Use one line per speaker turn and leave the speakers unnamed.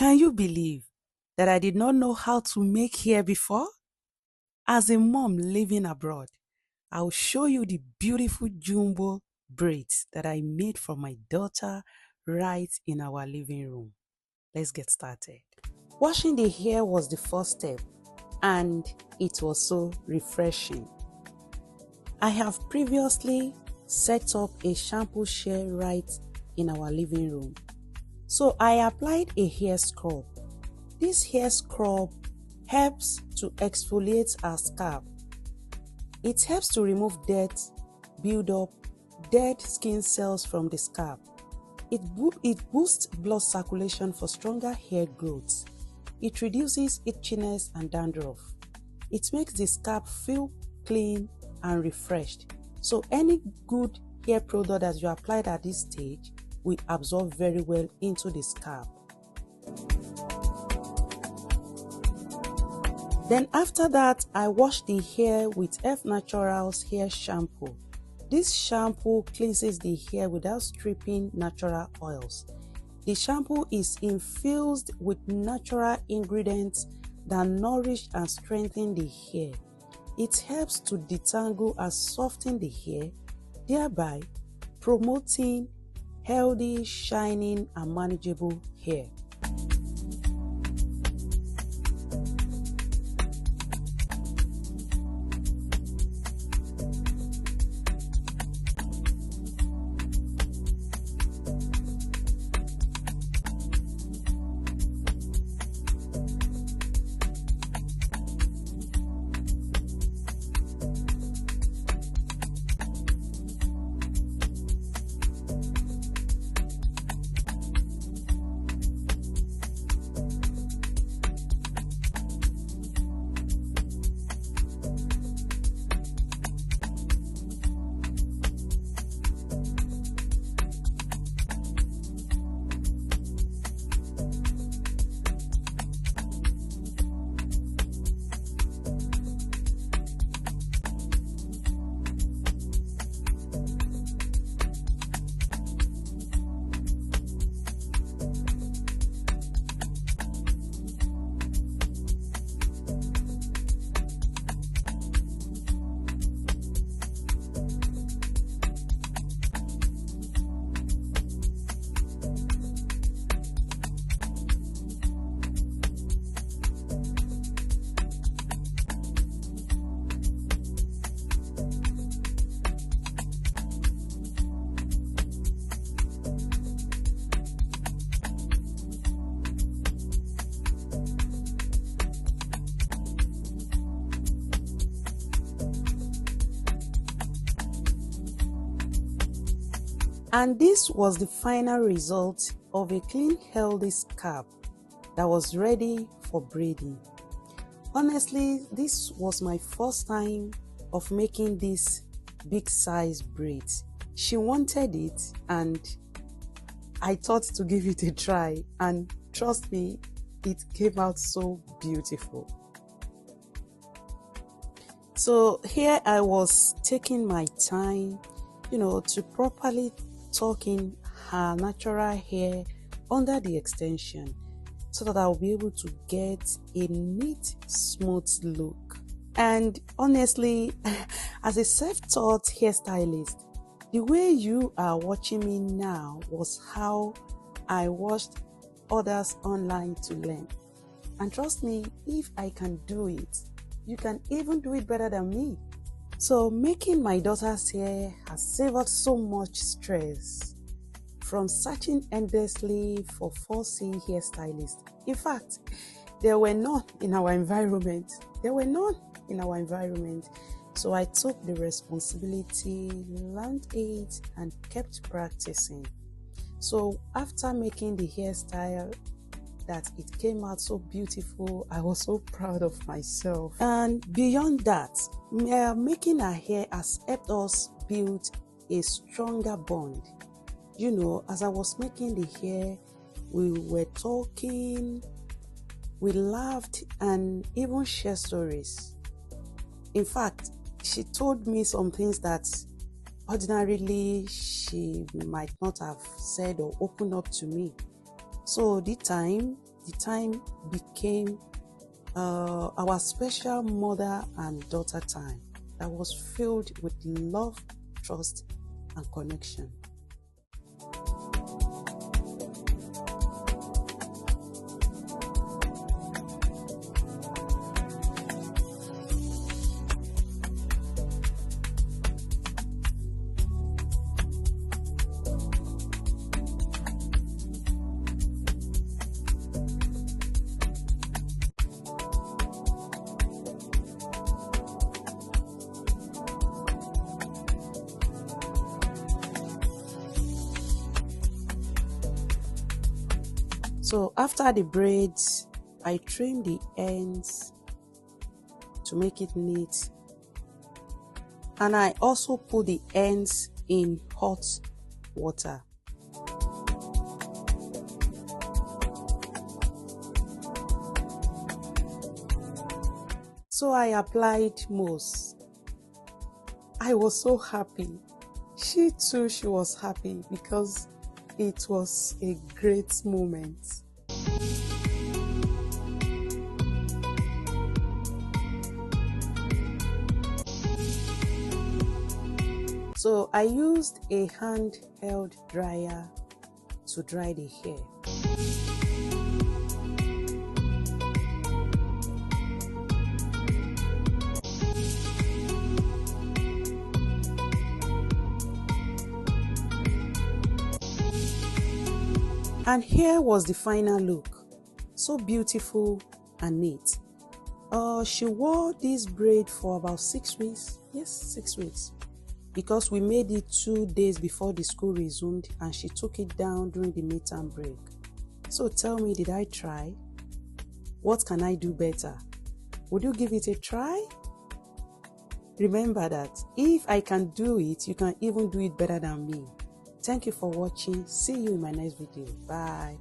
Can you believe that I did not know how to make hair before? As a mom living abroad, I'll show you the beautiful jumbo braids that I made for my daughter right in our living room. Let's get started. Washing the hair was the first step, and it was so refreshing. I have previously set up a shampoo share right in our living room. So I applied a hair scrub. This hair scrub helps to exfoliate our scalp. It helps to remove dirt, build up dead skin cells from the scalp. It boosts blood circulation for stronger hair growth. It reduces itchiness and dandruff. It makes the scalp feel clean and refreshed. So any good hair product that you applied at this stage will absorb very well into the scalp. Then after that, I wash the hair with F Natural's hair shampoo. This shampoo cleanses the hair without stripping natural oils. The shampoo is infused with natural ingredients that nourish and strengthen the hair. It helps to detangle and soften the hair, thereby promoting healthy, shining, and manageable hair. And this was the final result of a clean, healthy scalp that was ready for braiding. Honestly, this was my first time of making this big size braids. She wanted it and I thought to give it a try, and trust me, it came out so beautiful. So here I was taking my time, to properly tuck in her natural hair under the extension so that I'll be able to get a neat, smooth look. And honestly, as a self-taught hairstylist, the way you are watching me now was how I watched others online to learn. And trust me, if I can do it, you can even do it better than me. So making my daughter's hair has saved so much stress from searching endlessly for fussy hairstylists. In fact, there were none in our environment. So I took the responsibility, learned it, and kept practicing. So after making the hairstyle, that it came out so beautiful, I was so proud of myself. And beyond that, making her hair has helped us build a stronger bond. As I was making the hair, we were talking, we laughed, and even shared stories. In fact, she told me some things that ordinarily she might not have said or opened up to me. So the time the time became our special mother and daughter time that was filled with love, trust, and connection. So after the braids, I trim the ends to make it neat. And I also put the ends in hot water. So I applied mousse. I was so happy. She too, she was happy because it was a great moment. So I used a handheld dryer to dry the hair. And here was the final look. So beautiful and neat. She wore this braid for about 6 weeks. Yes, 6 weeks. Because we made it 2 days before the school resumed and she took it down during the midterm break. So tell me, did I try? What can I do better? Would you give it a try? Remember that if I can do it, you can even do it better than me. Thank you for watching. See you in my next video. Bye.